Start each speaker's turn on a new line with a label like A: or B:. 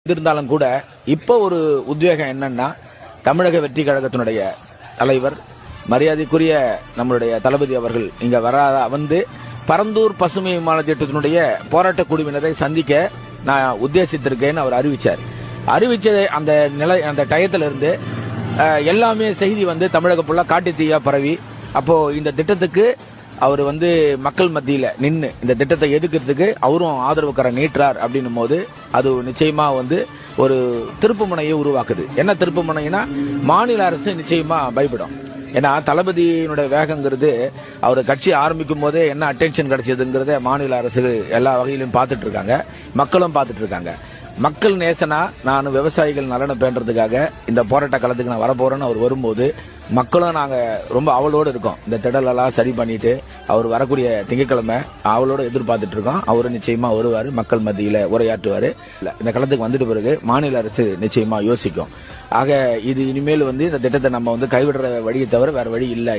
A: இருந்தாலும் கூட இப்போ ஒரு உத்வேகம் என்னன்னா தமிழக வெற்றி கழகத்தினுடைய தலைவர் மரியாதைக்குரிய நம்மளுடைய தளபதி அவர்கள் இங்க வந்து பரந்தூர் பசுமை விமான திட்டத்தினுடைய போராட்ட குழுவினரை சந்திக்க நான் உத்தேசித்திருக்கேன்னு அவர் அறிவிச்ச அந்த டயத்துல இருந்து எல்லாமே செய்தி தமிழக ஃபுல்லா காட்டு தீயா பரவி அப்போ இந்த திட்டத்துக்கு அவர் மக்கள் மத்தியில நின்று இந்த திட்டத்தை எதிர்க்கிறதுக்கு அவரும் ஆதரவு கரை நீட்டுறார் அப்படின்னும் போது அது நிச்சயமா ஒரு திருப்பு முனையை உருவாக்குது. என்ன திருப்பு முனைனா மாநில அரசு நிச்சயமா பயப்படும். ஏன்னா தளபதியினுடைய வேகங்கிறது அவர் கட்சி ஆரம்பிக்கும் போதே என்ன அட்டென்ஷன் கிடைச்சதுங்கிறத மாநில அரசு எல்லா வகையிலும் பார்த்துட்டு இருக்காங்க, மக்களும் பார்த்துட்டு இருக்காங்க. மக்கள் நேசனா நான் விவசாயிகள் நலனை பேன்றதுக்காக இந்த போராட்ட களத்துக்கு நான் வரப்போறேன்னு அவர் வரும்போது மக்களும் நாங்க ரொம்ப அவளோடு இருக்கோம். இந்த திடலெல்லாம் சரி பண்ணிட்டு அவர் வரக்கூடிய திங்கட்கிழமை அவளோட எதிர்பார்த்துட்டு இருக்கோம். அவரு நிச்சயமா வருவாரு, மக்கள் மத்தியில உரையாற்றுவாரு. இந்த களத்துக்கு வந்துட்டு பிறகு மாநில அரசு நிச்சயமா யோசிக்கும். ஆக இது இனிமேல் இந்த திட்டத்தை நம்ம கைவிடுற வழியை தவிர வேற வழி இல்லை.